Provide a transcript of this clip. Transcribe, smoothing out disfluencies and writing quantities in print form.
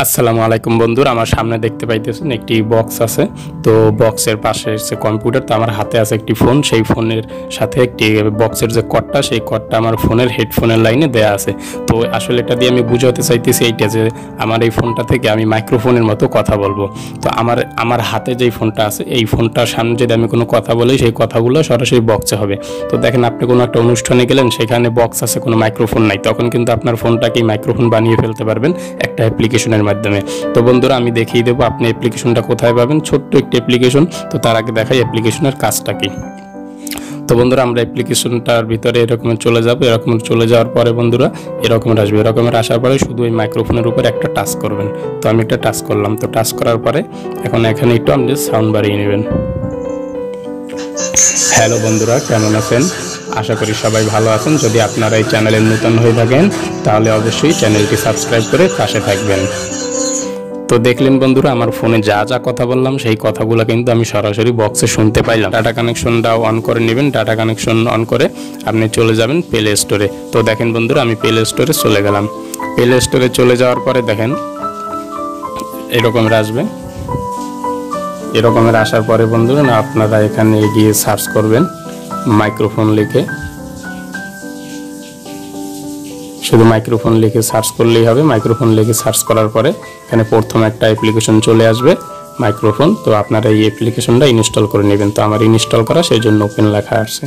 আসসালামু আলাইকুম বন্ধুরা, আমার সামনে দেখতে পাইতেছেন একটি বক্স আছে। তো বক্সের পাশে আছে কম্পিউটার। তো আমার হাতে আছে একটি ফোন, সেই ফোনের সাথে একটি বক্সের যে কর্ডটা, সেই কর্ডটা আমার ফোনের হেডফোনের লাইনে দেয়া আছে। তো আসলে এটা দিয়ে আমি বুঝাতে চাইতেছি এইটা যে আমার এই ফোনটা থেকে আমি মাইক্রোফোনের মতো কথা বলবো। তো আমার হাতে যেই ফোনটা আছে, এই ফোনটার সামনে যদি আমি কোনো কথা বলি, সেই কথাগুলো সরাসরি বক্সে হবে। তো দেখেন, আপনি কোনো একটা অনুষ্ঠানে গেলেন, সেখানে বক্স আছে, কোনো মাইক্রোফোন নাই, তখন কিন্তু আপনার ফোনটাকেই মাইক্রোফোন বানিয়ে ফেলতে পারবেন একটা অ্যাপ্লিকেশনের মাধ্যমে। তো বন্ধুরা, আমি দেখিয়ে দেবো আপনি অ্যাপ্লিকেশনটা কোথায় পাবেন। ছোট্ট একটি অ্যাপ্লিকেশন। তো তার আগে দেখাই অ্যাপ্লিকেশনের কাজটা কি। তো বন্ধুরা, আমরা অ্যাপ্লিকেশনটার ভিতরে এরকম চলে যাব। এরকম চলে যাওয়ার পরে বন্ধুরা এরকমের আসবে। এরকমের আসার পরে শুধু এই মাইক্রোফোনের উপর একটা টাচ করবেন। তো আমি একটা টাচ করলাম। তো টাচ করার পরে এখন এখানে একটু আপনি সাউন্ড বাড়িয়ে নেবেন। হ্যালো বন্ধুরা, কেমন আছেন? আশা করি সবাই ভালো আছেন। যদি আপনারা এই চ্যানেলে নতুন হয়ে থাকেন, তাহলে অবশ্যই চ্যানেলটি সাবস্ক্রাইব করে পাশে থাকবেন। তো দেখলেন বন্ধুরা, আমার ফোনে যা যা কথা বললাম, সেই কথাগুলো কিন্তু আমি সরাসরি বক্সে শুনতে পাইলাম। ডাটা কানেকশনটাও অন করে নেবেন। ডাটা কানেকশন অন করে আপনি চলে যাবেন প্লে স্টোরে। তো দেখেন বন্ধুরা, আমি প্লে স্টোরে চলে গেলাম। প্লে স্টোরে চলে যাওয়ার পরে দেখেন এরকমের আসবে। এরকমের আসার পরে বন্ধুরা, আপনারা এখানে গিয়ে সার্চ করবেন মাইক্রোফোন লিখে। শুধু মাইক্রোফোন লিখে সার্চ করলেই হবে। মাইক্রোফোন লিখে সার্চ করার পরে এখানে প্রথম একটা অ্যাপ্লিকেশন চলে আসবে, মাইক্রোফোন। তো আপনারা এই অ্যাপ্লিকেশনটা ইনস্টল করে নেবেন। তো আমার ইনস্টল করা, সেই জন্য ওপেন লেখা আসছে।